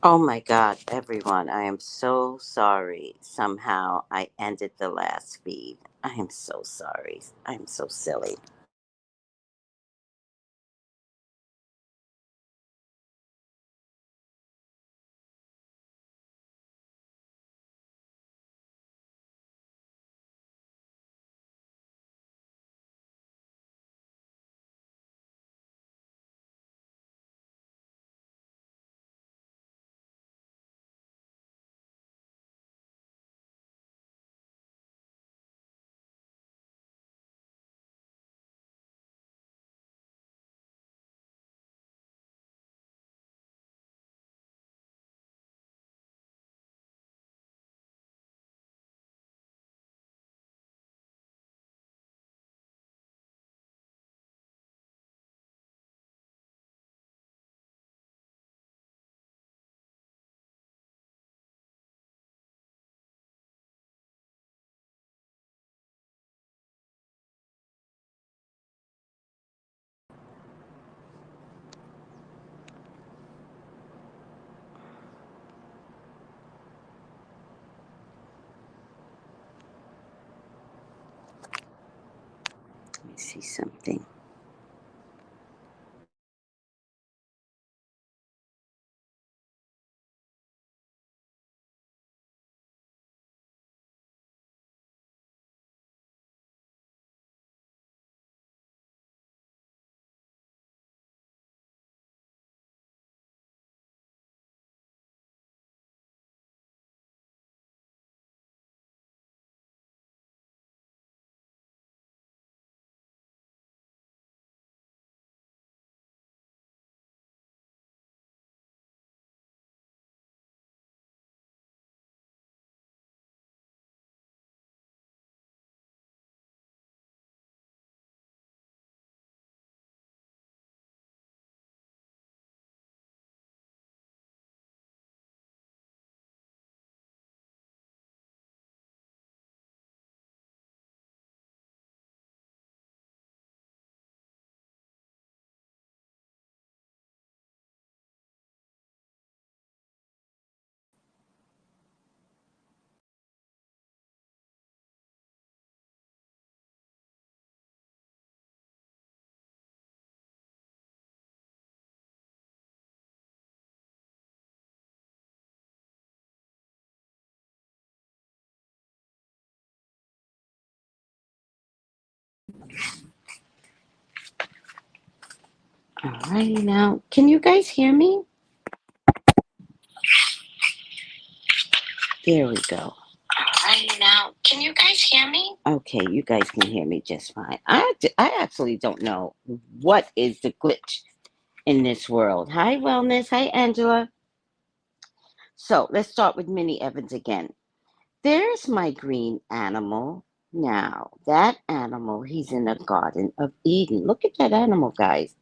Oh my God, everyone, I am so sorry. Somehow I ended the last feed. I am so sorry. I'm so silly. Let me see something. All righty now. Can you guys hear me? There we go. Right now, can you guys hear me? Okay, you guys can hear me just fine. I actually don't know what is the glitch in this world. Hi, Wellness. Hi, Angela. So let's start with Minnie Evans again. There's my green animal. Now, that animal, he's in the Garden of Eden. Look at that animal, guys.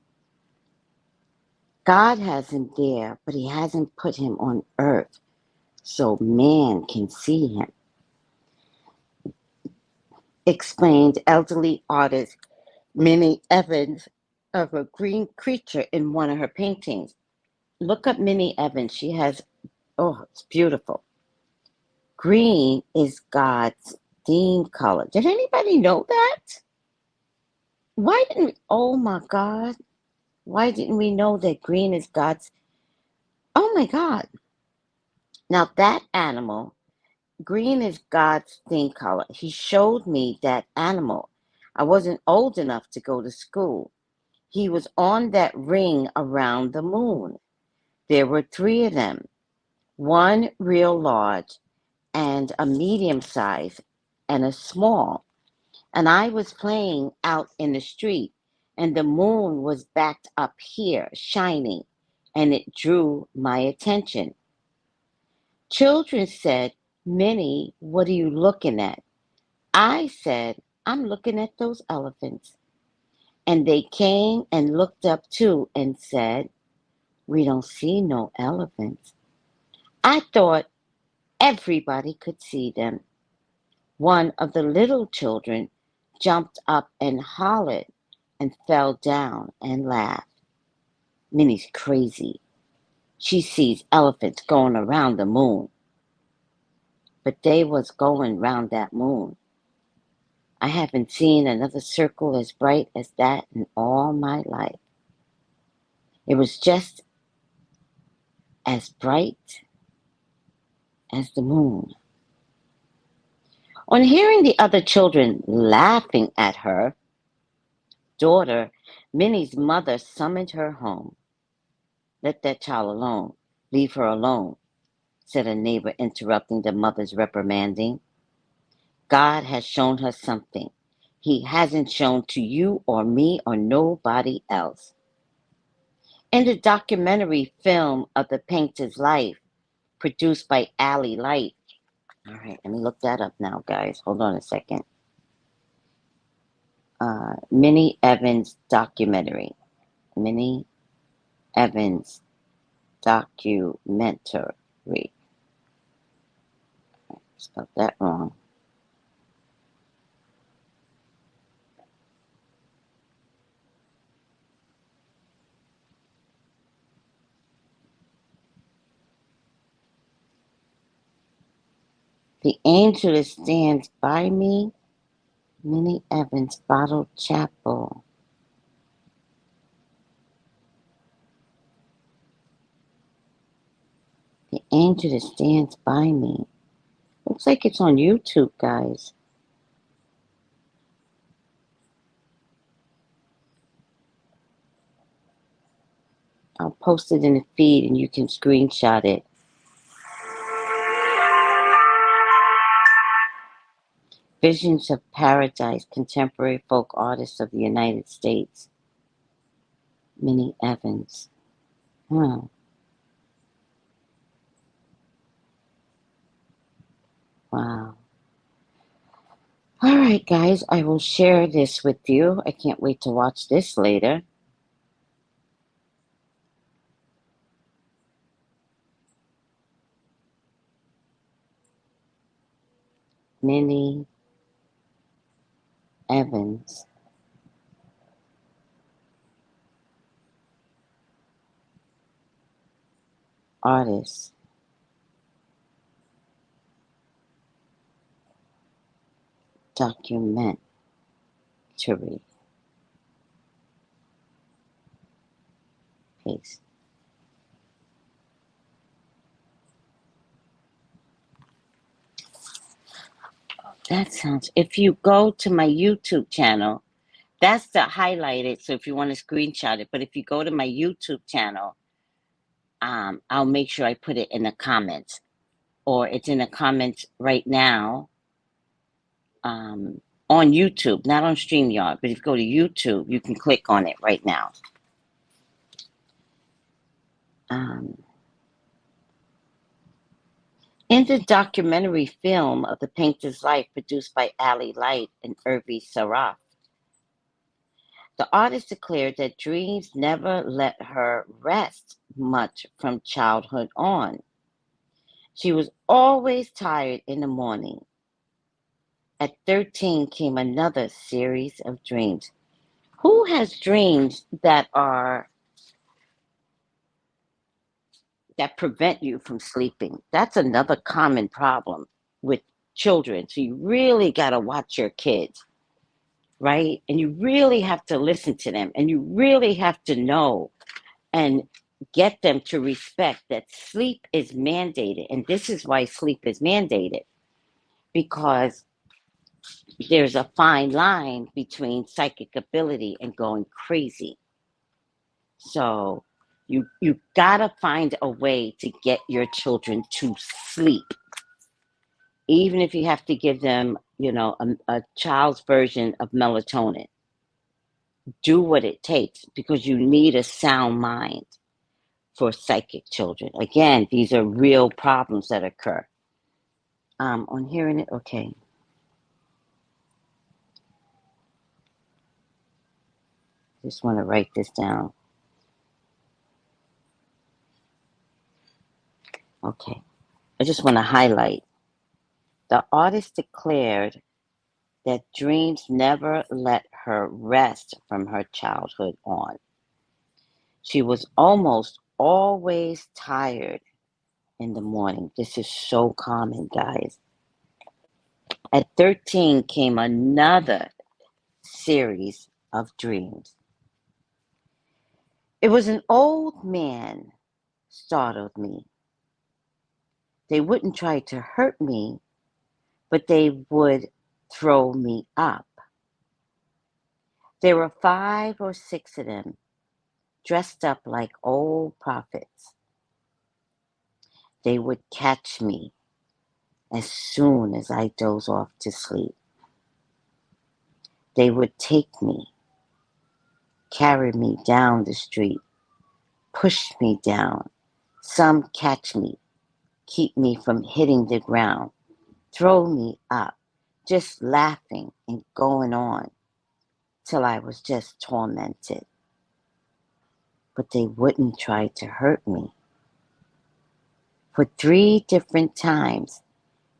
God has him there, but he hasn't put him on earth so man can see him, explained elderly artist Minnie Evans of a green creature in one of her paintings. Look up Minnie Evans. She has, oh, it's beautiful. Green is God's theme color. Did anybody know that? Why didn't we, oh my God, why didn't we know that green is God's, oh my God. Now that animal, green is God's theme color. He showed me that animal. I wasn't old enough to go to school. He was on that ring around the moon. There were three of them, one real large and a medium size and a small. And I was playing out in the street, and the moon was backed up here, shining, and it drew my attention. Children said, Minnie, what are you looking at? I said, I'm looking at those elephants. And they came and looked up too and said, we don't see no elephants. I thought everybody could see them. One of the little children jumped up and hollered and fell down and laughed. Minnie's crazy. She sees elephants going around the moon, but they was going round that moon. I haven't seen another circle as bright as that in all my life. It was just as bright as the moon. On hearing the other children laughing at her daughter, Minnie's mother summoned her home. Let that child alone. Leave her alone, said a neighbor, interrupting the mother's reprimanding. God has shown her something He hasn't shown to you or me or nobody else. In the documentary film of the painter's life, produced by Alley Light. All right, let me look that up now, guys. Hold on a second. Minnie Evans documentary. Minnie Evans documentary. Spelled that wrong. The angel that stands by me, Minnie Evans Bottle Chapel. The angel that stands by me. Looks like it's on YouTube, guys. I'll post it in the feed and you can screenshot it. Visions of Paradise, Contemporary Folk Artists of the United States. Minnie Evans. Wow. All right, guys, I will share this with you. I can't wait to watch this later. Minnie Evans. Artist. Documentary. Paste. That sounds, if you go to my YouTube channel, that's the highlighted. So if you want to screenshot it, but if you go to my YouTube channel, I'll make sure I put it in the comments, or it's in the comments right now, on YouTube, not on StreamYard, but if you go to YouTube, you can click on it right now. In the documentary film of the painter's life produced by Alley Light and Urvi Saraf, the artist declared that dreams never let her rest much from childhood on. She was always tired in the morning. At 13 came another series of dreams. Who has dreams that prevent you from sleeping? That's another common problem with children. So you really got to watch your kids, right? And you really have to listen to them, and you really have to know and get them to respect that sleep is mandated. And this is why sleep is mandated, because there's a fine line between psychic ability and going crazy. So you gotta find a way to get your children to sleep, even if you have to give them, a child's version of melatonin. Do what it takes, because you need a sound mind for psychic children. Again, these are real problems that occur. On hearing it, okay. Just want to write this down. Okay. I just want to highlight. The artist declared that dreams never let her rest from her childhood on. She was almost always tired in the morning. This is so common, guys. At 13 came another series of dreams. It was an old man startled me. They wouldn't try to hurt me, but they would throw me up. There were 5 or 6 of them, dressed up like old prophets. They would catch me as soon as I doze off to sleep. They would take me, carry me down the street, push me down. Some catch me, keep me from hitting the ground, throw me up, just laughing and going on till I was just tormented. But they wouldn't try to hurt me. For 3 different times,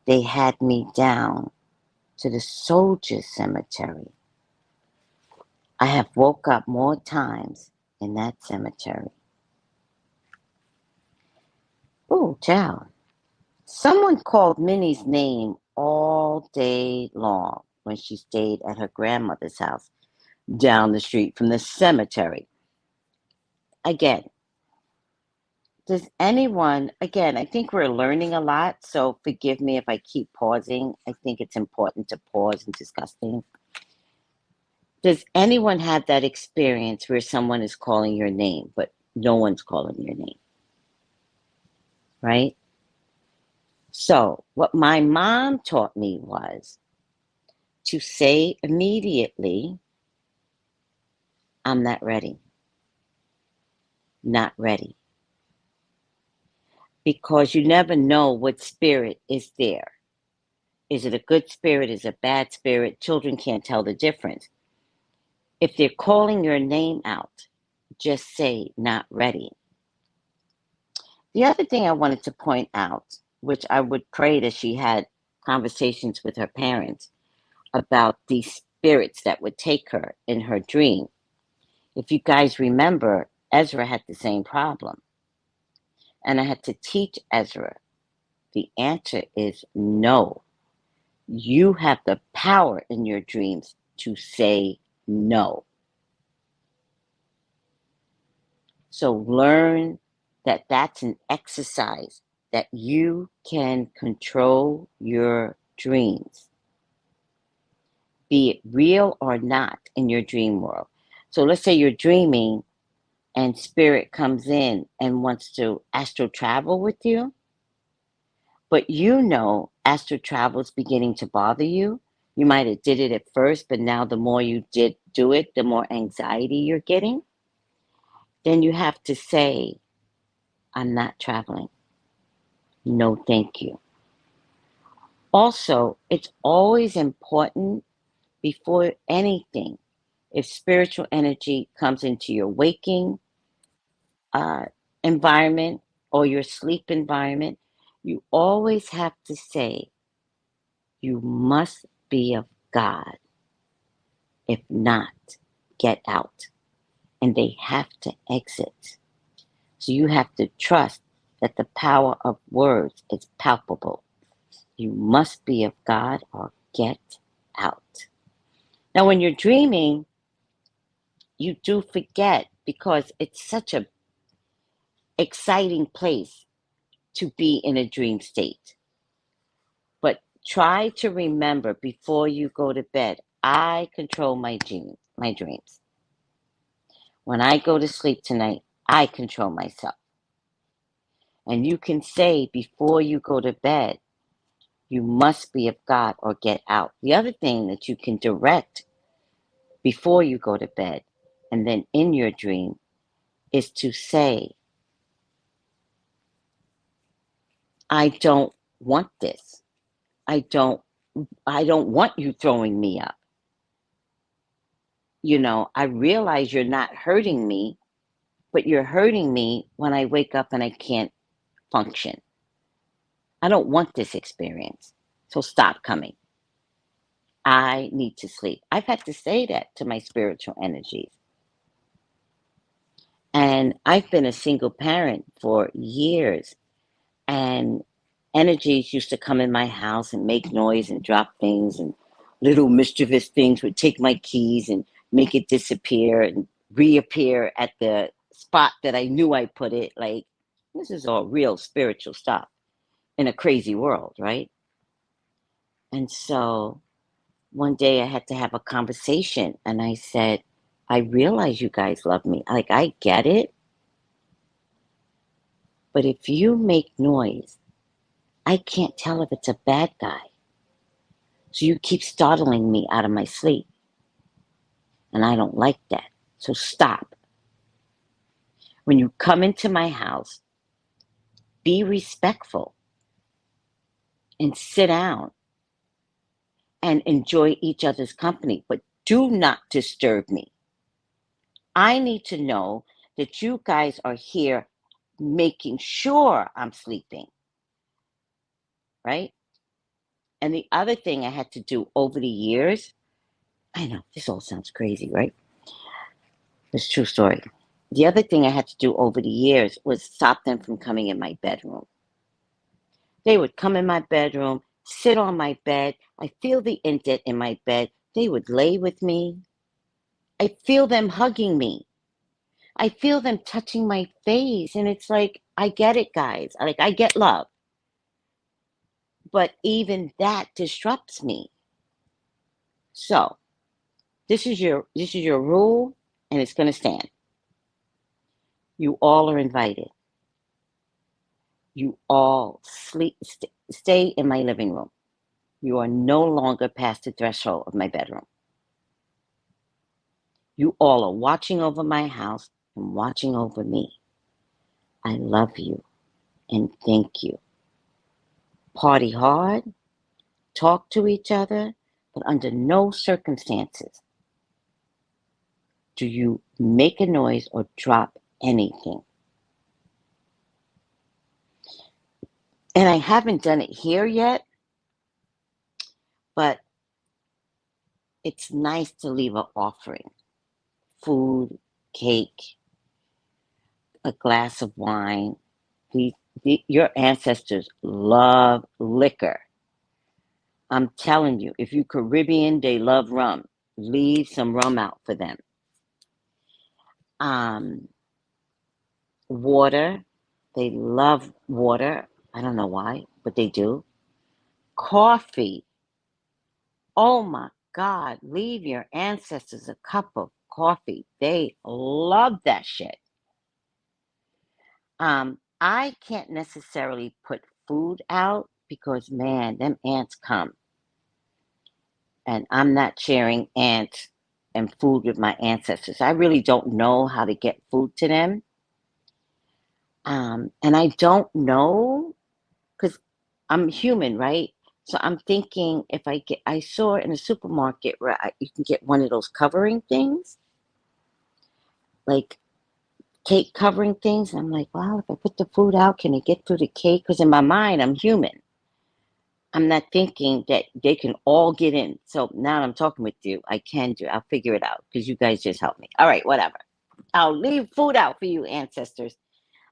they had me down to the soldiers' cemetery. I have woke up more times in that cemetery. Oh, child. Someone called Minnie's name all day long when she stayed at her grandmother's house down the street from the cemetery. Again, does anyone, again, I think we're learning a lot, so forgive me if I keep pausing. I think it's important to pause and discuss things. Does anyone have that experience where someone is calling your name, but no one's calling your name? Right? So, what my mom taught me was to say immediately, I'm not ready. Not ready. Because you never know what spirit is there. Is it a good spirit? Is it a bad spirit? Children can't tell the difference. If they're calling your name out, just say, not ready. The other thing I wanted to point out, which I would pray that she had conversations with her parents about these spirits that would take her in her dream. If you guys remember, Ezra had the same problem. And I had to teach Ezra. The answer is no. You have the power in your dreams to say no. So learn that that's an exercise that you can control your dreams, be it real or not in your dream world. So let's say you're dreaming and spirit comes in and wants to astral travel with you, but you know astral travel is beginning to bother you. You might have did it at first, but now the more you did do it, the more anxiety you're getting. Then you have to say, I'm not traveling. No, thank you. Also, it's always important before anything, if spiritual energy comes into your waking uh, environment or your sleep environment, you always have to say, you must be of God. If not, get out. And they have to exit. So you have to trust that the power of words is palpable. You must be of God or get out. Now, when you're dreaming, you do forget because it's such a exciting place to be in a dream state. But try to remember before you go to bed, I control my dreams. When I go to sleep tonight, I control myself. And you can say before you go to bed, you must be of God or get out. The other thing that you can direct before you go to bed and then in your dream is to say, I don't want this. I don't want you throwing me up. I realize you're not hurting me, but you're hurting me when I wake up and I can't function. I don't want this experience. So stop coming. I need to sleep. I've had to say that to my spiritual energies. And I've been a single parent for years, and energies used to come in my house and make noise and drop things, and little mischievous things would take my keys and make it disappear and reappear at the spot that I knew I put it. Like, this is all real spiritual stuff in a crazy world, right? And so one day I had to have a conversation, and I said, I realize you guys love me. Like, I get it, but if you make noise, I can't tell if it's a bad guy. So you keep startling me out of my sleep, and I don't like that. So stop. When you come into my house, be respectful and sit down and enjoy each other's company, but do not disturb me. I need to know that you guys are here making sure I'm sleeping, right? And the other thing I had to do over the years, I know this all sounds crazy, right? It's a true story. The other thing I had to do over the years was stop them from coming in my bedroom. They would come in my bedroom, sit on my bed. I feel the indent in my bed. They would lay with me. I feel them hugging me. I feel them touching my face. And it's like, I get it, guys. Like, I get love. But even that disrupts me. So this is your rule, and it's gonna stand. You all are invited. You all stay in my living room. You are no longer past the threshold of my bedroom. You all are watching over my house and watching over me. I love you and thank you. Party hard, talk to each other, but under no circumstances do you make a noise or drop anything. And I haven't done it here yet, but it's nice to leave an offering: food, cake, a glass of wine. The, your ancestors love liquor. I'm telling you, if you Caribbean, they love rum. Leave some rum out for them. Um, Water, they love water. I don't know why, but they do. Coffee, oh my God, leave your ancestors a cup of coffee. They love that shit. I can't necessarily put food out because, man, them ants come, and I'm not sharing ants and food with my ancestors. I really don't know how to get food to them. And I don't know because I'm human, right? So I'm thinking, I saw in a supermarket where you can get one of those covering things, like cake covering things. And I'm like, wow, if I put the food out, can it get through the cake? Because in my mind, I'm human. I'm not thinking that they can all get in. So now I'm talking with you. I'll figure it out because you guys just helped me. All right, whatever. I'll leave food out for you, ancestors.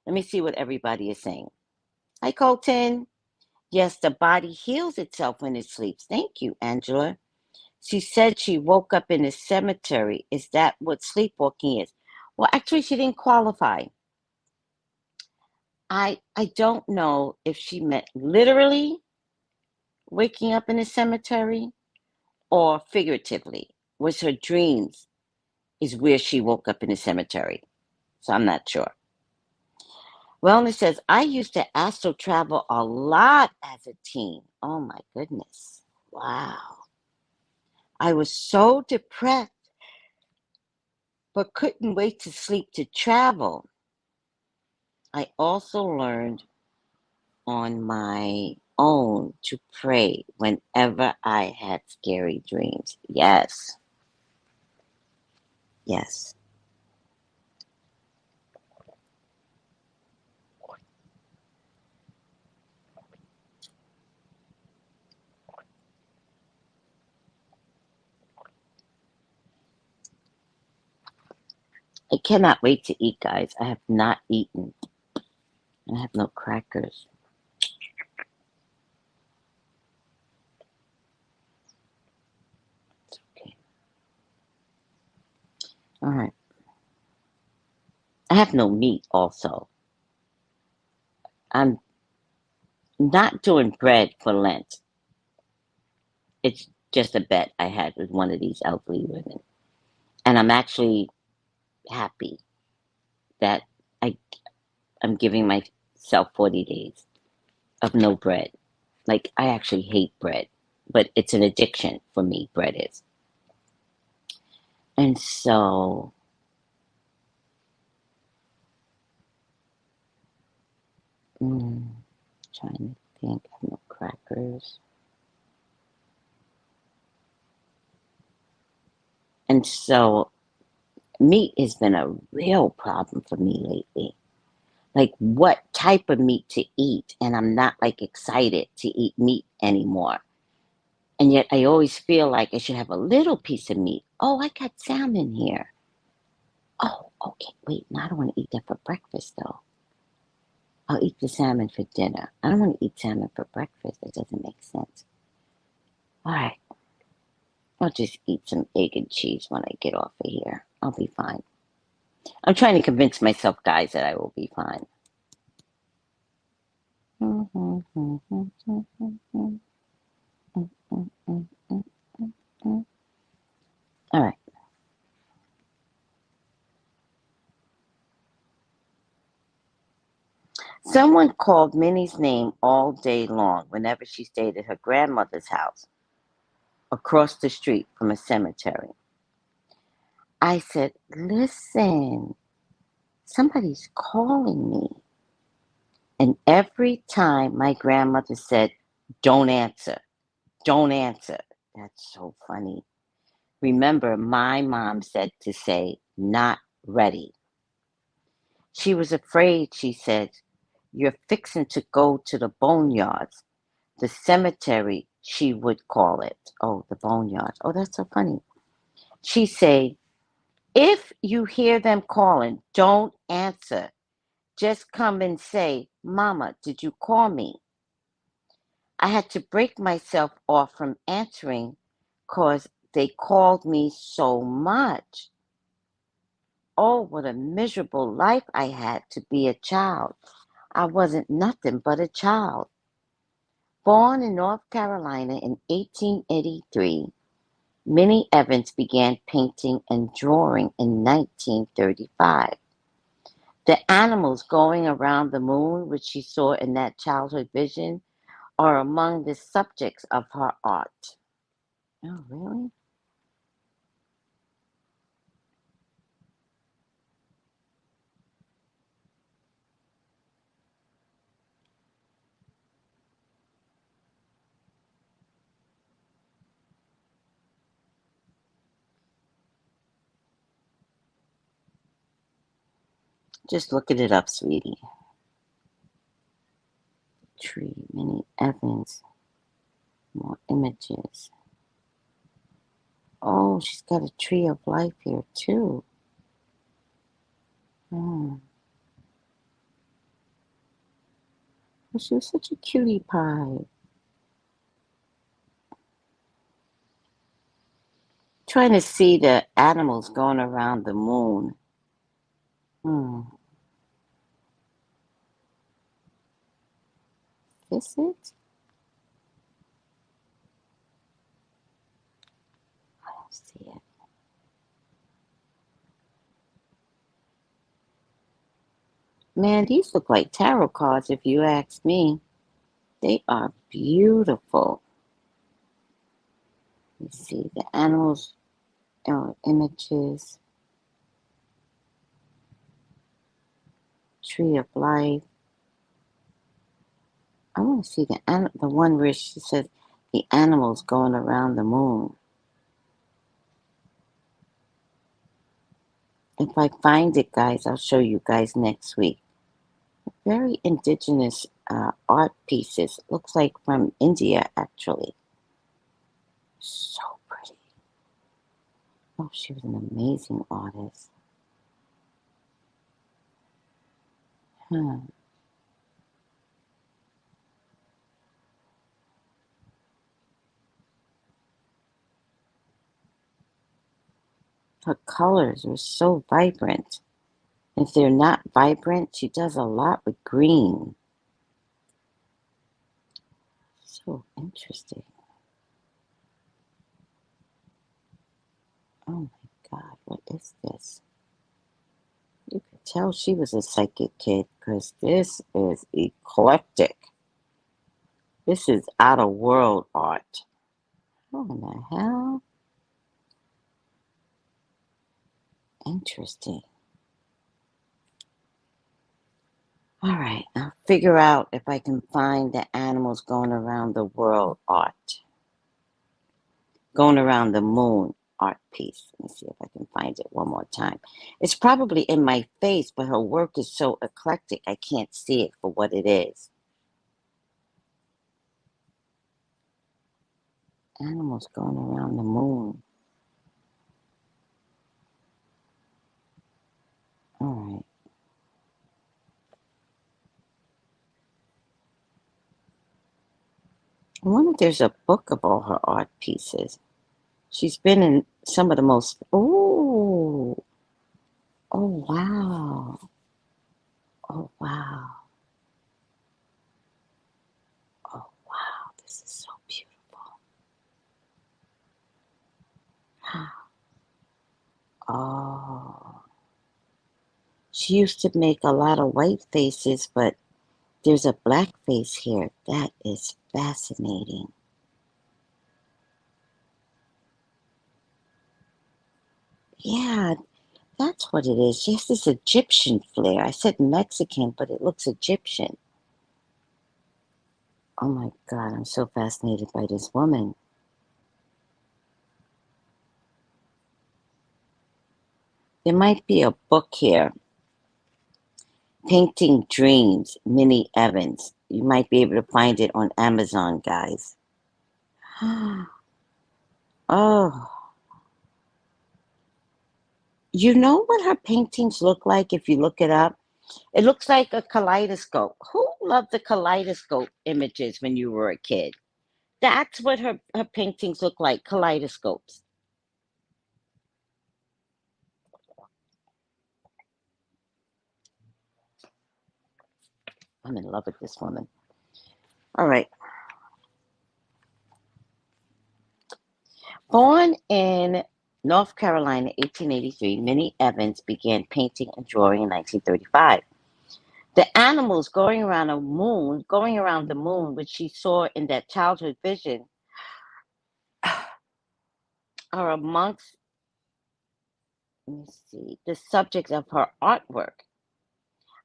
Let me see what everybody is saying. Hi, Colton. Yes, the body heals itself when it sleeps. Thank you, Angela. She said she woke up in a cemetery. Is that what sleepwalking is? Well, actually, she didn't qualify. I don't know if she meant literally waking up in a cemetery or figuratively. Was her dreams is where she woke up in a cemetery. So I'm not sure. Wellness says, I used to astral travel a lot as a teen. Oh my goodness. Wow. I was so depressed, but couldn't wait to sleep to travel. I also learned on my own to pray whenever I had scary dreams. Yes, yes. I cannot wait to eat, guys. I have not eaten. I have no crackers. It's okay. All right. I have no meat also. I'm not doing bread for Lent. It's just a bet I had with one of these elderly women. And I'm actually happy that I, I'm giving myself 40 days of no bread. Like, I actually hate bread, but it's an addiction for me, bread is. And so, mm, trying to think, I have no crackers. And so, meat has been a real problem for me lately. Like, what type of meat to eat? And I'm not like excited to eat meat anymore. And yet, I always feel like I should have a little piece of meat. Oh, I got salmon here. Oh, okay. Wait, now I don't want to eat that for breakfast, though. I'll eat the salmon for dinner. I don't want to eat salmon for breakfast. That doesn't make sense. All right. I'll just eat some egg and cheese when I get off of here. I'll be fine. I'm trying to convince myself, guys, that I will be fine. All right. Someone called Minnie's name all day long whenever she stayed at her grandmother's house across the street from a cemetery. I said, listen, somebody's calling me. And every time my grandmother said, don't answer, don't answer. That's so funny. Remember, my mom said to say, not ready. She was afraid, she said, you're fixing to go to the boneyards, the cemetery, she would call it. Oh, the boneyards. Oh, that's so funny. She say, if you hear them calling, don't answer. Just come and say, Mama, did you call me? I had to break myself off from answering because they called me so much. Oh, what a miserable life I had to be a child. I wasn't nothing but a child. Born in North Carolina in 1883, Minnie Evans began painting and drawing in 1935. The animals going around the moon, which she saw in that childhood vision, are among the subjects of her art. Oh, really? Just looking it up, sweetie. Tree, Minnie Evans, more images. Oh, she's got a tree of life here too. Hmm. Well, she was such a cutie pie. Trying to see the animals going around the moon. Hmm. Is it? I don't see it. Man, these look like tarot cards if you ask me. They are beautiful. You see the animals, images, tree of life. I want to see the one where she says the animals going around the moon. If I find it, guys, I'll show you guys next week. Very indigenous art pieces. Looks like from India, actually. So pretty. Oh, she was an amazing artist. Huh. Her colors are so vibrant. If they're not vibrant, she does a lot with green. So interesting. Oh my God, what is this? You could tell she was a psychic kid because this is eclectic. This is out of world art. What in the hell? Interesting. All right, I'll figure out if I can find the animals going around the world art. Going around the moon art piece. Let me see if I can find it one more time. It's probably in my face, but her work is so eclectic I can't see it for what it is. Animals going around the moon. All right. I wonder if there's a book of all her art pieces. She's been in some of the most. Oh, oh wow, oh wow, oh wow. This is so beautiful. Oh, she used to make a lot of white faces, but there's a black face here. That is fascinating. Yeah, that's what it is. She has this Egyptian flair. I said Mexican, but it looks Egyptian. Oh my God, I'm so fascinated by this woman. There might be a book here, Painting Dreams, Minnie Evans. You might be able to find it on Amazon, guys. Oh, you know what her paintings look like if you look it up? It looks like a kaleidoscope. Who loved the kaleidoscope images when you were a kid? That's what her paintings look like, kaleidoscopes. I'm in love with this woman. All right. Born in North Carolina, 1883, Minnie Evans began painting and drawing in 1935. The animals going around the moon, which she saw in that childhood vision, are amongst, let me see, the subjects of her artwork.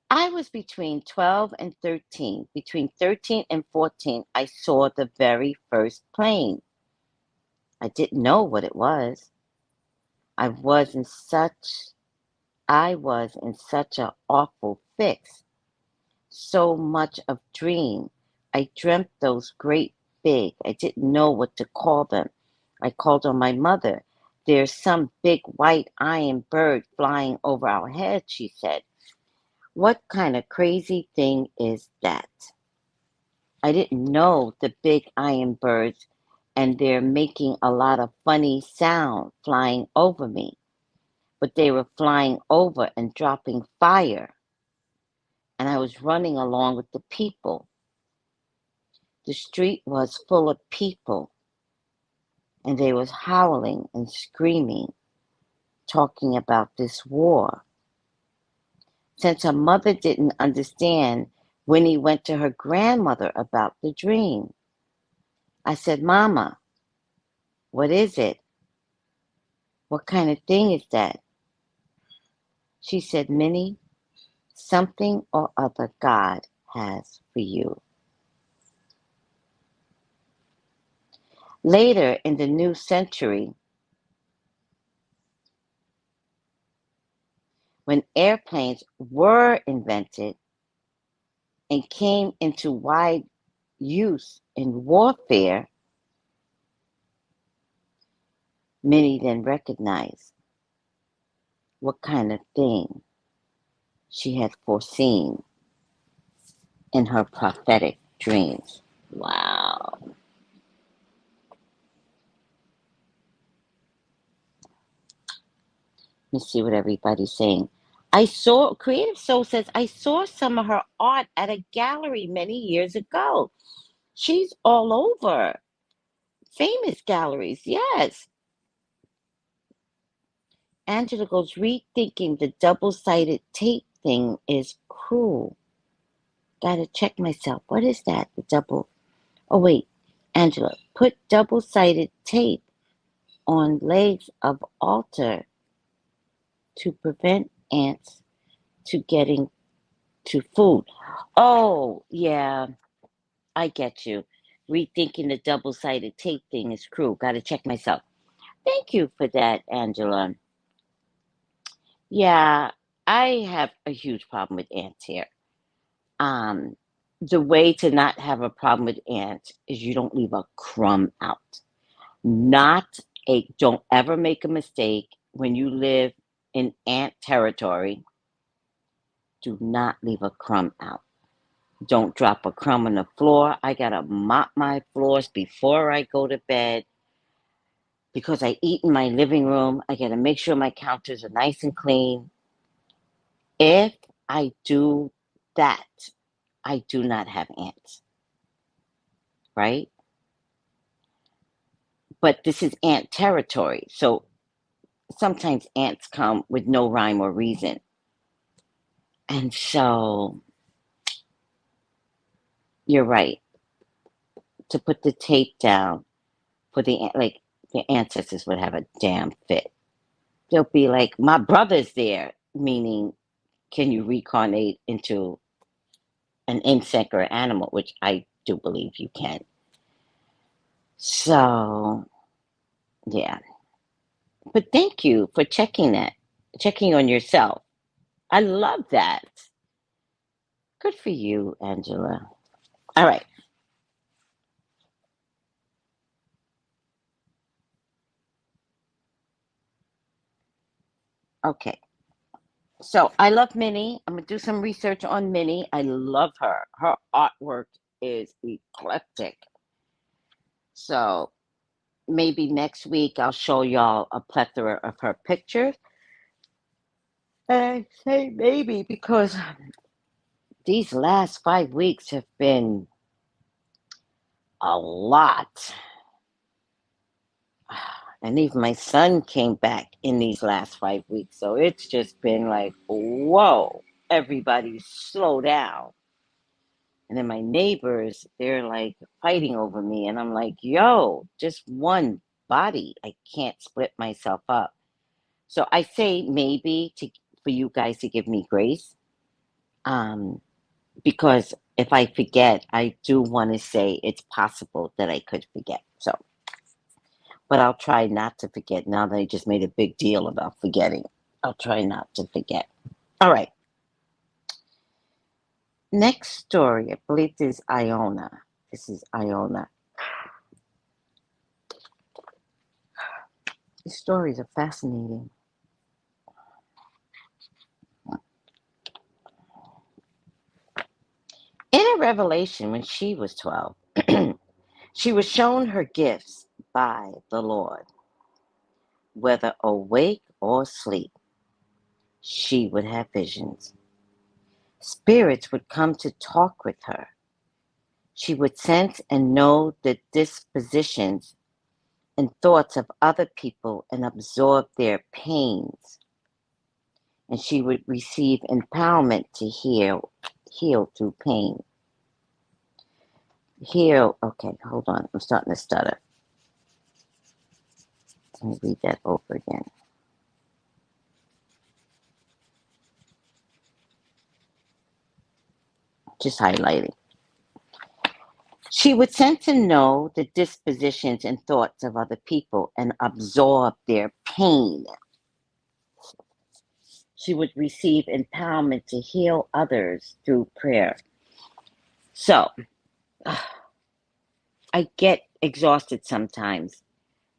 I was between 12 and 13. Between 13 and 14, I saw the very first plane. I didn't know what it was. I was in such I was in such a awful fix. So much of dream. I dreamt those great big. I didn't know what to call them. I called on my mother. There's some big white iron bird flying over our heads, she said. What kind of crazy thing is that? I didn't know the big iron birds, and they're making a lot of funny sound flying over me. But they were flying over and dropping fire, and I was running along with the people. The street was full of people, and they was howling and screaming, talking about this war. Since her mother didn't understand, Winnie went to her grandmother about the dream. I said, Mama, what is it? What kind of thing is that? She said, Minnie, something or other God has for you. Later in the new century, when airplanes were invented and came into wide use in warfare, many then recognized what kind of thing she had foreseen. in her prophetic dreams. Wow. Let me see what everybody's saying. Creative Soul says, I saw some of her art at a gallery many years ago. She's all over. Famous galleries, yes. Angela goes, rethinking the double-sided tape thing is cruel. Gotta check myself. What is that? The double. Oh, wait. Angela, put double-sided tape on legs of altar to prevent ants to getting to food. Oh, yeah, I get you. Rethinking the double-sided tape thing is cruel. Gotta check myself. Thank you for that, Angela. Yeah, I have a huge problem with ants here. Um, the way to not have a problem with ants is you don't leave a crumb out. Not don't ever make a mistake when you live in ant territory. Do not leave a crumb out. Don't drop a crumb on the floor. I gotta mop my floors before I go to bed because I eat in my living room. I gotta make sure my counters are nice and clean. If I do that, I do not have ants, right? But this is ant territory. So sometimes ants come with no rhyme or reason. And so you're right to put the tape down for like the ancestors would have a damn fit. They'll be like, my brother's there, meaning, can you reincarnate into an insect or animal, which I do believe you can. So, yeah. But thank you for checking on yourself. I love that. Good for you, Angela. All right. Okay. So I love Minnie. I'm gonna do some research on Minnie. I love her. Her artwork is eclectic. So maybe next week I'll show y'all a plethora of her pictures. And I say maybe because these last 5 weeks have been a lot. And even my son came back in these last 5 weeks. So it's just been like, whoa, everybody slow down. And then my neighbors, they're like fighting over me. And I'm like, yo, just one body. I can't split myself up. So I say maybe for you guys to give me grace. Um, because if I forget, I do want to say it's possible that I could forget. So, but I'll try not to forget now that I just made a big deal about forgetting. I'll try not to forget. All right. Next story, I believe this is Iona. This is Iona. These stories are fascinating. In a revelation, when she was 12, she was shown her gifts by the Lord. Whether awake or asleep, she would have visions. Spirits would come to talk with her. She would sense and know the dispositions and thoughts of other people and absorb their pains. And she would receive empowerment to heal through pain. Heal. Okay, hold on. I'm starting to stutter. Let me read that over again. Just highlighting. She would sense and know the dispositions and thoughts of other people and absorb their pain. She would receive empowerment to heal others through prayer. So, I get exhausted sometimes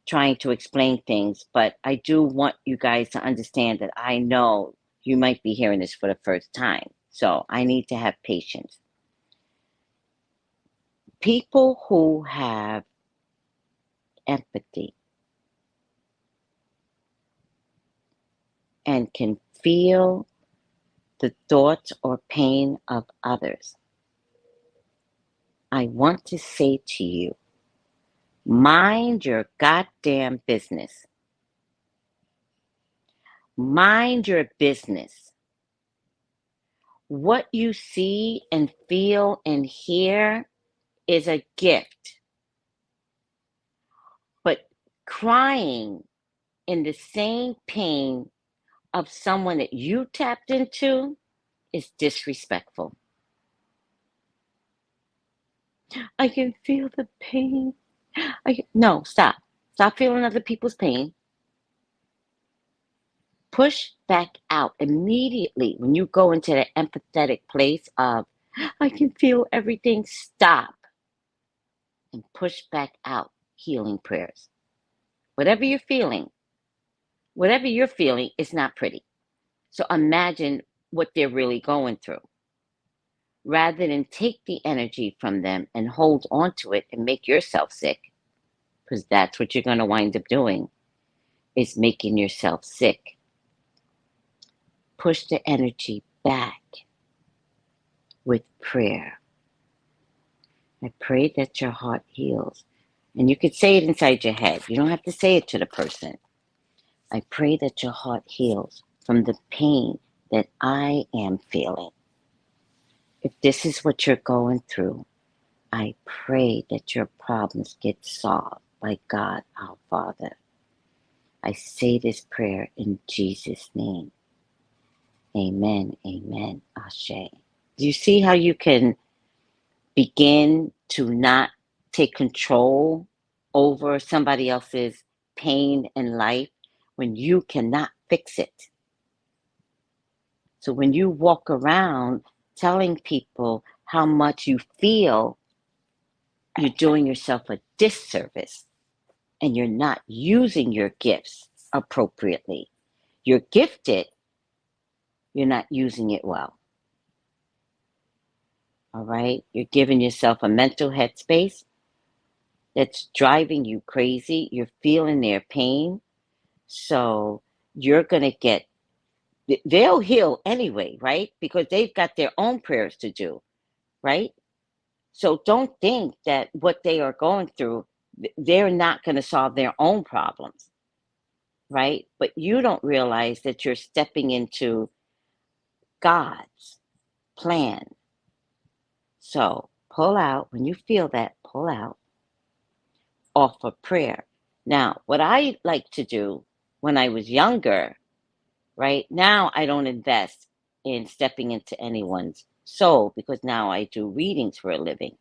trying to explain things, but I do want you guys to understand that I know you might be hearing this for the first time. So, I need to have patience. People who have empathy and can feel the thoughts or pain of others, I want to say to you, mind your goddamn business. Mind your business. What you see and feel and hear is a gift. But crying in the same pain of someone that you tapped into is disrespectful. I can feel the pain. No, stop. Stop feeling other people's pain. Push back out immediately when you go into the empathetic place of, I can feel everything. Stop and push back out healing prayers. Whatever you're feeling is not pretty. So imagine what they're really going through. Rather than take the energy from them and hold on to it and make yourself sick, because that's what you're going to wind up doing, is making yourself sick. Push the energy back with prayer. I pray that your heart heals. And you could say it inside your head. You don't have to say it to the person. I pray that your heart heals from the pain that I am feeling. If this is what you're going through, I pray that your problems get solved by God our Father. I say this prayer in Jesus' name. Amen, amen, Ashe. Do you see how you can begin to not take control over somebody else's pain in life when you cannot fix it? So when you walk around telling people how much you feel, you're doing yourself a disservice and you're not using your gifts appropriately. You're gifted, you're not using it well. All right? You're giving yourself a mental headspace that's driving you crazy. You're feeling their pain. So you're going to get, they'll heal anyway, right? Because they've got their own prayers to do, right? So don't think that what they are going through, they're not going to solve their own problems, right? But you don't realize that you're stepping into God's plan. So pull out, when you feel that, pull out, offer prayer. Now, what I like to do when I was younger, right? Now I don't invest in stepping into anyone's soul because now I do readings for a living.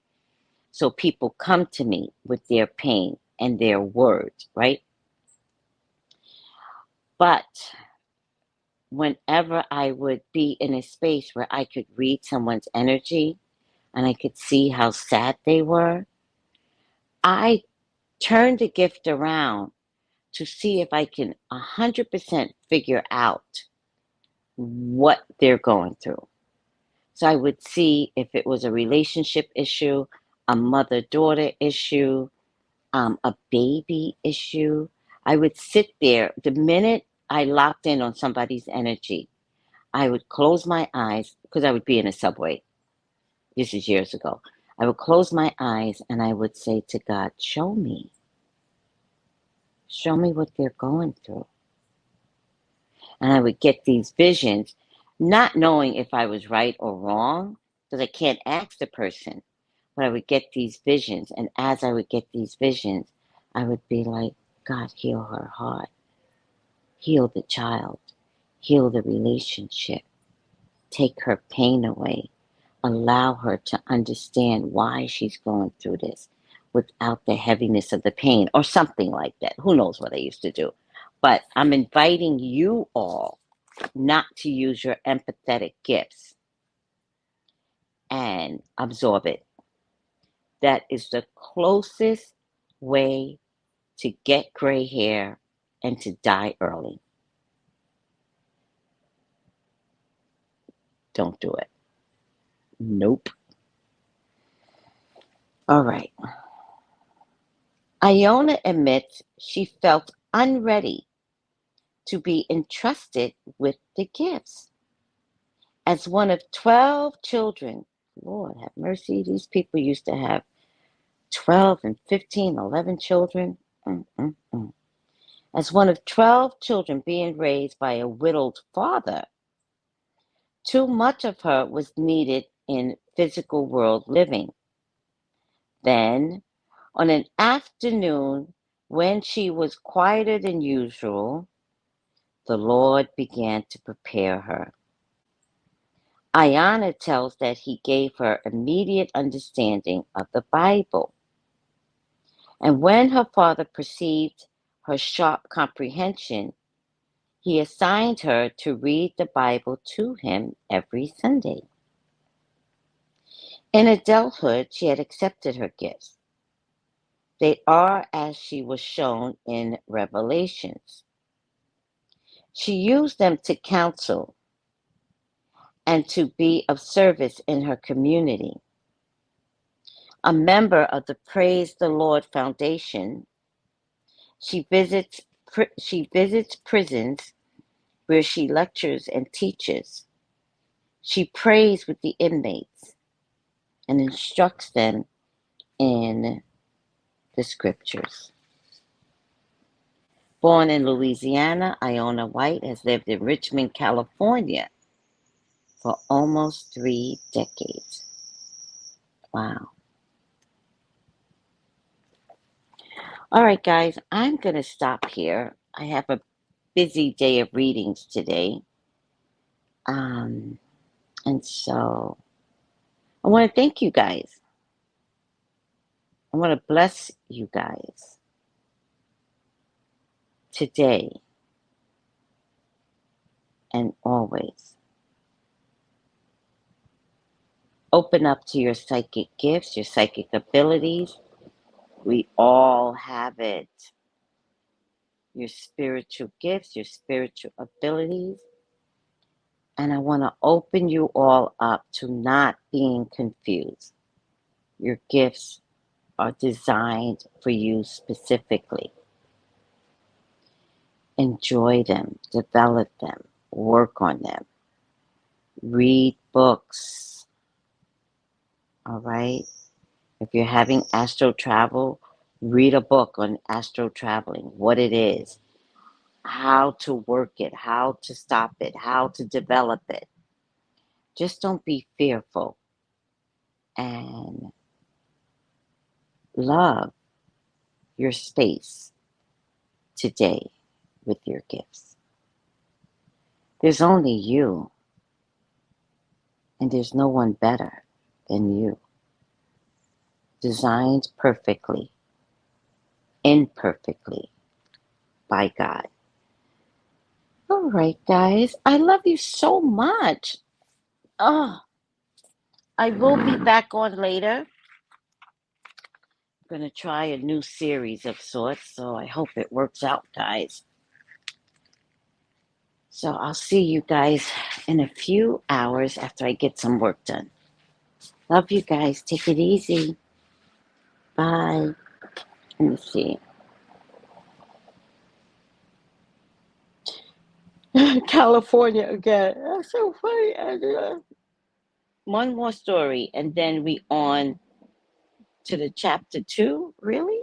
So people come to me with their pain and their words, right? But whenever I would be in a space where I could read someone's energy and I could see how sad they were, I turned the gift around to see if I can 100% figure out what they're going through. So I would see if it was a relationship issue, a mother-daughter issue, a baby issue. I would sit there. The minute I locked in on somebody's energy, I would close my eyes because I would be in a subway. This is years ago. I would close my eyes and I would say to God, show me. Show me what they're going through. And I would get these visions, not knowing if I was right or wrong, because I can't ask the person, but I would get these visions. And as I would get these visions, I would be like, God, heal her heart, heal the child, heal the relationship, take her pain away, allow her to understand why she's going through this without the heaviness of the pain, or something like that. Who knows what I used to do? But I'm inviting you all not to use your empathetic gifts and absorb it. That is the closest way to get gray hair and to die early. Don't do it. Nope. All right. Iona admits she felt unready to be entrusted with the gifts. As one of 12 children, Lord have mercy, these people used to have 12 and 15, 11 children. Mm-mm-mm. As one of 12 children being raised by a widowed father, too much of her was needed in physical world living. Then, on an afternoon when she was quieter than usual, the Lord began to prepare her. Iona tells that he gave her immediate understanding of the Bible. And when her father perceived her sharp comprehension, he assigned her to read the Bible to him every Sunday. In adulthood, she had accepted her gifts. They are as she was shown in Revelations. She used them to counsel and to be of service in her community. A member of the Praise the Lord Foundation, she visits prisons where she lectures and teaches. She prays with the inmates and instructs them in the scriptures. Born in Louisiana, Iona White has lived in Richmond, California for almost 3 decades. Wow. All right, guys, I'm going to stop here. I have a busy day of readings today. And so I want to thank you guys. I want to bless you guys today and always. Open up to your psychic gifts, your psychic abilities. We all have it. Your spiritual gifts, your spiritual abilities. And I want to open you all up to not being confused. Your gifts are designed for you specifically. Enjoy them, develop them, work on them. Read books. All right? If you're having astral travel, read a book on astral traveling, what it is, how to work it, how to stop it, how to develop it. Just don't be fearful and love your space today with your gifts. There's only you, and there's no one better than you. Designed perfectly, imperfectly by God. All right, guys. I love you so much. Oh, I will be back on later. I'm going to try a new series of sorts, so I hope it works out, guys. So I'll see you guys in a few hours after I get some work done. Love you guys. Take it easy. Bye. Let me see. California again. That's so funny, Angela. One more story, and then we on to the chapter 2. Really?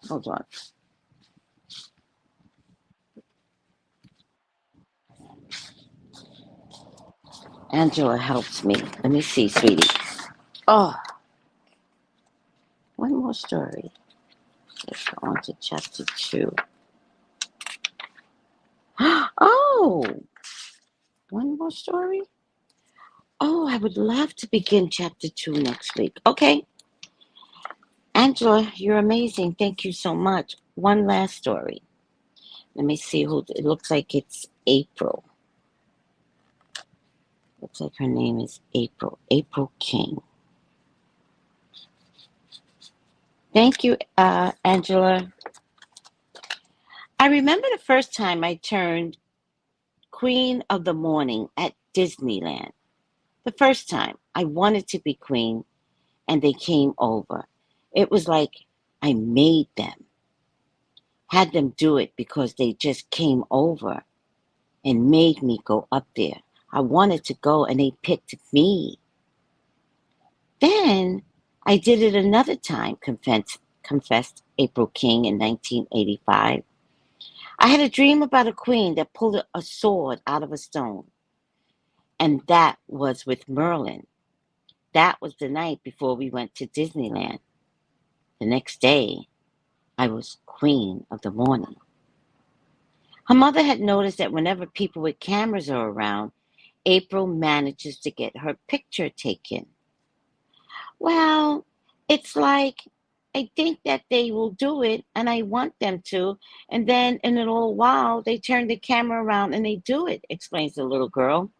Hold on. Angela helps me. Let me see, sweetie. Oh, one more story. Let's go on to chapter 2. Oh, one more story? Oh, I would love to begin chapter 2 next week. Okay. Angela, you're amazing. Thank you so much. One last story. Let me see who. It looks like it's April. Looks like her name is April. April King. Thank you, Angela. I remember the first time I turned Queen of the Morning at Disneyland. The first time I wanted to be queen, and they came over. It was like I made them, had them do it because they just came over and made me go up there. I wanted to go and they picked me. Then I did it another time, confessed April King in 1985. I had a dream about a queen that pulled a sword out of a stone, and that was with Merlin. That was the night before we went to Disneyland. The next day, I was queen of the morning. Her mother had noticed that whenever people with cameras are around, April manages to get her picture taken. Well, it's like I think that they will do it and I want them to, and then in a little while they turn the camera around and they do it, explains the little girl.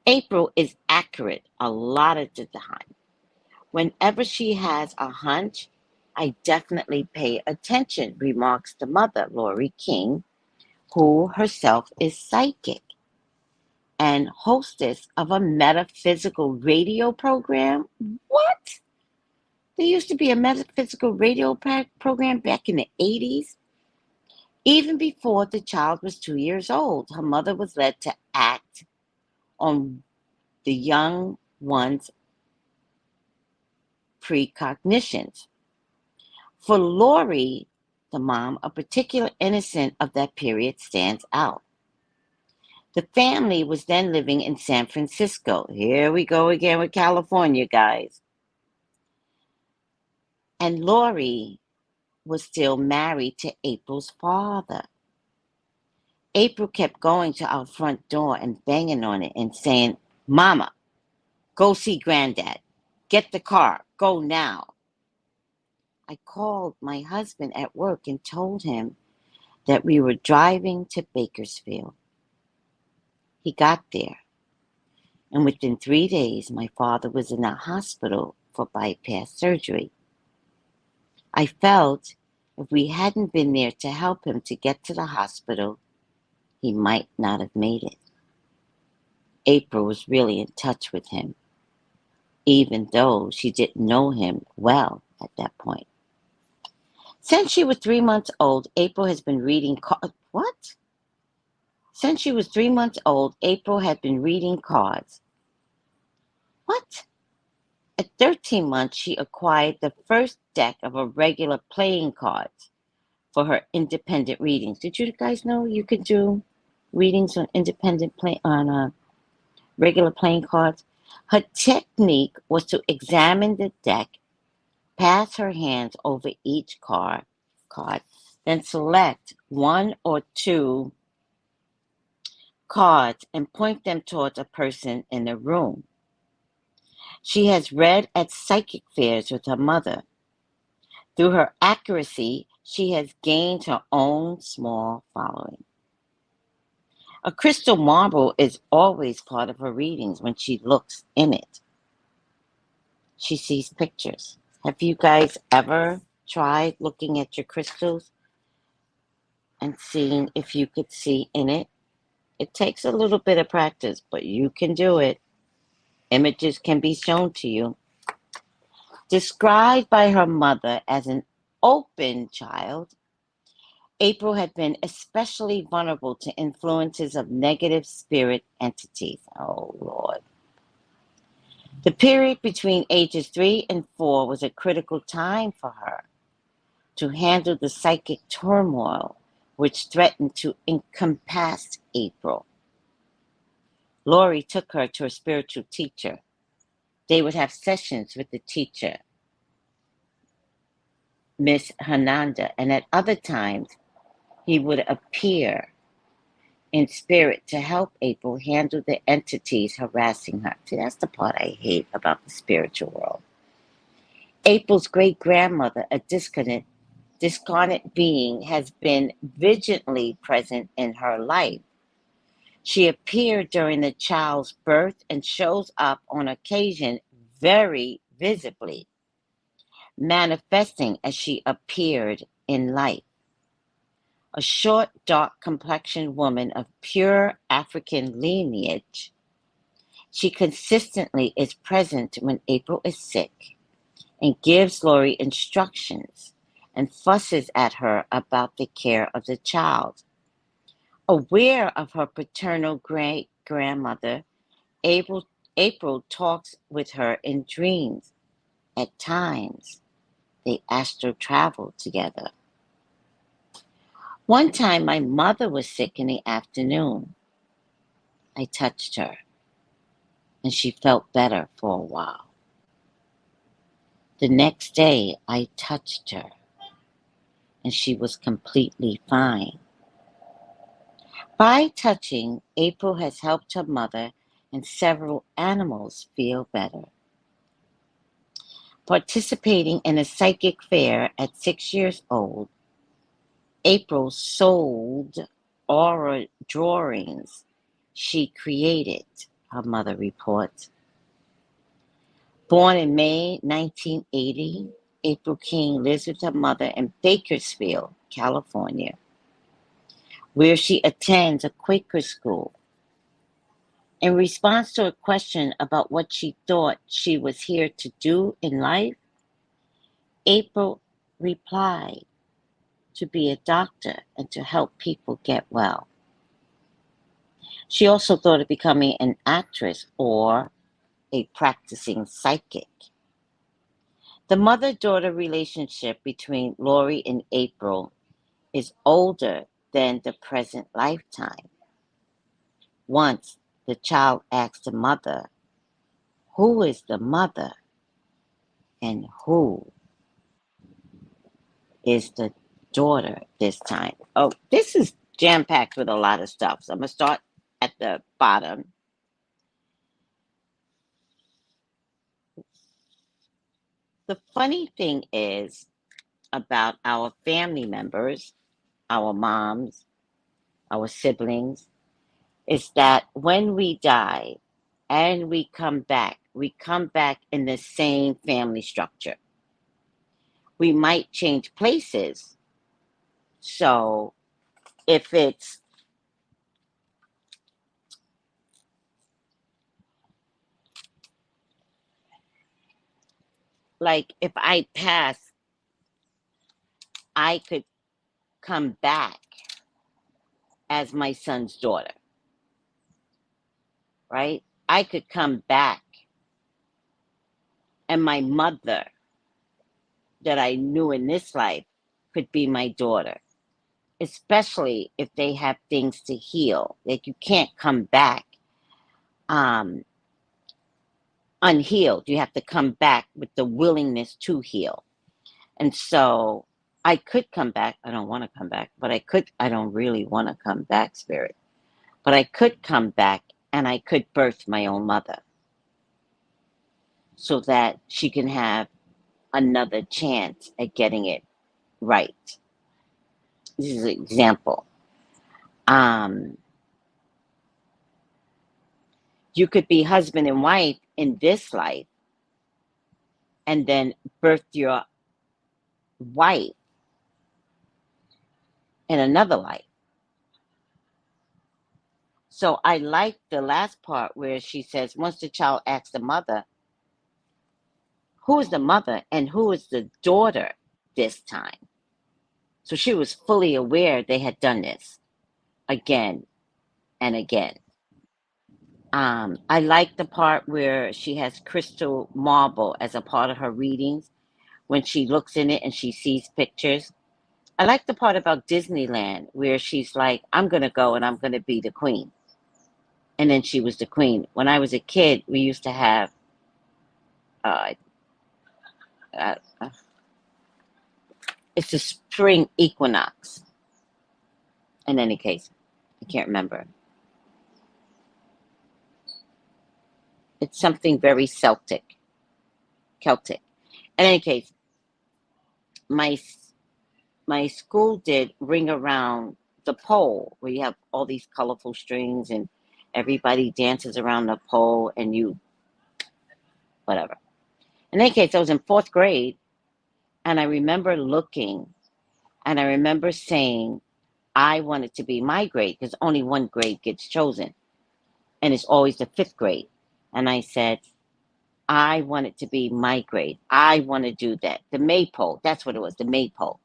April is accurate a lot of the time. Whenever she has a hunch, I definitely pay attention, remarks the mother, Lori King, who herself is psychic and hostess of a metaphysical radio program. What? There used to be a metaphysical radio program back in the 80s. Even before the child was 2 years old, her mother was led to act on the young one's precognitions. For Lori, the mom, a particular innocent of that period stands out. The family was then living in San Francisco. Here we go again with California, guys. And Lori was still married to April's father. April kept going to our front door and banging on it and saying, "Mama, go see Granddad. Get the car. Go now." I called my husband at work and told him that we were driving to Bakersfield. He got there, and within 3 days, my father was in a hospital for bypass surgery. I felt if we hadn't been there to help him to get to the hospital, he might not have made it. April was really in touch with him, even though she didn't know him well at that point. Since she was 3 months old, April has been reading what? Since she was 3 months old, April had been reading cards. What? At 13 months, she acquired the first deck of a regular playing cards for her independent readings. Did you guys know you could do readings on regular playing cards? Her technique was to examine the deck, pass her hands over each card, then select one or two cards and point them towards a person in the room. She has read at psychic fairs with her mother. Through her accuracy, she has gained her own small following. A crystal marble is always part of her readings when she looks in it. She sees pictures. Have you guys ever tried looking at your crystals and seeing if you could see in it? It takes a little bit of practice, but you can do it. Images can be shown to you. Described by her mother as an open child, April had been especially vulnerable to influences of negative spirit entities. Oh, Lord. The period between ages 3 and 4 was a critical time for her to handle the psychic turmoil which threatened to encompass April. Lori took her to a spiritual teacher. They would have sessions with the teacher, Miss Hananda, and at other times he would appear in spirit to help April handle the entities harassing her. See, that's the part I hate about the spiritual world. April's great-grandmother, a discarnate being, has been vigilantly present in her life. She appeared during the child's birth and shows up on occasion very visibly, manifesting as she appeared in life. A short, dark-complexioned woman of pure African lineage, She consistently is present when April is sick and gives Lori instructions and fusses at her about the care of the child. Aware of her paternal great grandmother, April, April talks with her in dreams. At times, they astral travel together. One time, my mother was sick in the afternoon. I touched her, and she felt better for a while. The next day, I touched her, and she was completely fine. By touching, April has helped her mother and several animals feel better. Participating in a psychic fair at 6 years old, April sold aura drawings she created, her mother reports. Born in May 1980, April King lives with her mother in Bakersfield, California, where she attends a Quaker school. In response to a question about what she thought she was here to do in life, April replied, to be a doctor and to help people get well. She also thought of becoming an actress or a practicing psychic. The mother-daughter relationship between Lori and April is older than the present lifetime. Once the child asked the mother, who is the mother and who is the daughter this time? Oh, this is jam-packed with a lot of stuff. So I'm going to start at the bottom. The funny thing is about our family members, our moms, our siblings, is that when we die and we come back in the same family structure. We might change places. So if it's like if I pass, I could come back as my son's daughter, right? I could come back and my mother that I knew in this life could be my daughter, especially if they have things to heal. Like you can't come back um, unhealed. You have to come back with the willingness to heal. And so I could come back. I don't want to come back, but I don't really want to come back, spirit. But I could come back and I could birth my own mother so that she can have another chance at getting it right. This is an example. Um, you could be husband and wife in this life and then birth your wife in another life. So I like the last part where she says, once the child asks the mother, who is the mother and who is the daughter this time? So she was fully aware they had done this again and again. I like the part where she has crystal marble as a part of her readings when she looks in it and she sees pictures. I like the part about Disneyland where she's like, I'm going to go and I'm going to be the queen. And then she was the queen. When I was a kid, we used to have, uh, uh, it's the spring equinox. In any case, I can't remember. It's something very Celtic. In any case, my my school did ring around the pole where you have all these colorful strings and everybody dances around the pole and you whatever. In any case, I was in fourth grade and I remember looking and I remember saying I wanted to be my grade because only one grade gets chosen and it's always the fifth grade. And I said, I want it to be my grade. I want to do that. The maypole. That's what it was, the maypole.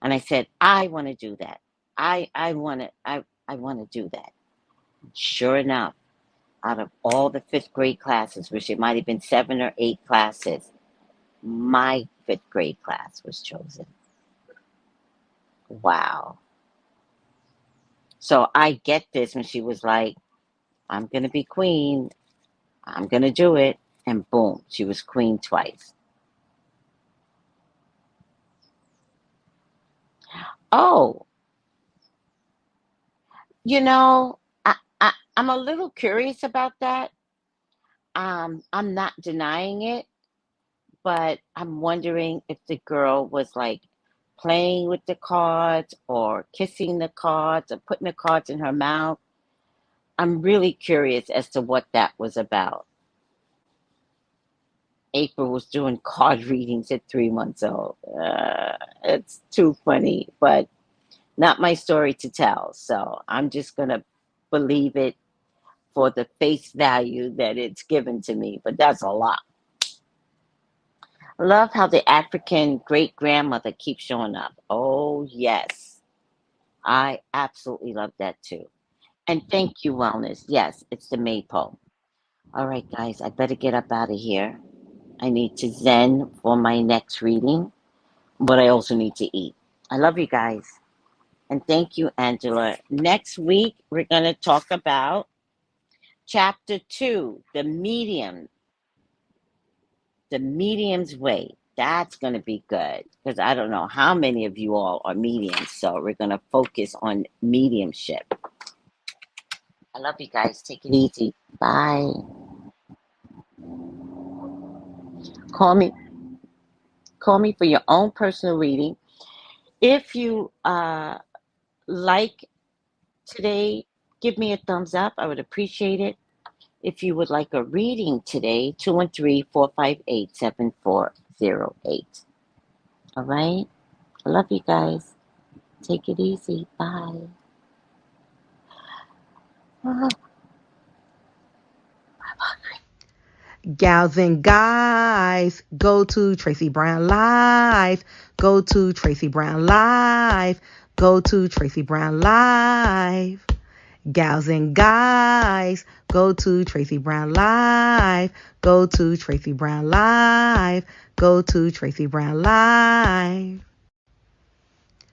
And I said, I want to do that. I want to do that. Sure enough, out of all the fifth grade classes, which it might have been 7 or 8 classes, my fifth grade class was chosen. Wow. So I get this when she was like, I'm going to be queen. I'm going to do it. And boom, she was queen twice. Oh, you know, I'm a little curious about that. I'm not denying it, but I'm wondering if the girl was like playing with the cards or kissing the cards or putting the cards in her mouth. I'm really curious as to what that was about. April was doing card readings at 3 months old. It's too funny, but not my story to tell. So I'm just going to believe it for the face value that it's given to me. But that's a lot. I love how the African great grandmother keeps showing up. Oh, yes. I absolutely love that too. And thank you, Wellness. Yes, it's the maypole. All right, guys, I better get up out of here. I need to zen for my next reading, but I also need to eat. I love you guys. And thank you, Angela. Next week, we're going to talk about chapter 2, the medium's way. That's going to be good because I don't know how many of you all are mediums. So we're going to focus on mediumship. I love you guys. Take it easy. Bye. Call me. Call me for your own personal reading. If you like today, give me a thumbs up. I would appreciate it. If you would like a reading today, 213-458-7408. All right? I love you guys. Take it easy. Bye. Gals and guys, go to Tracy Brown Live. Go to Tracy Brown Live. Go to Tracy Brown Live. Gals and guys, go to Tracy Brown Live. Go to Tracy Brown Live. Go to Tracy Brown Live.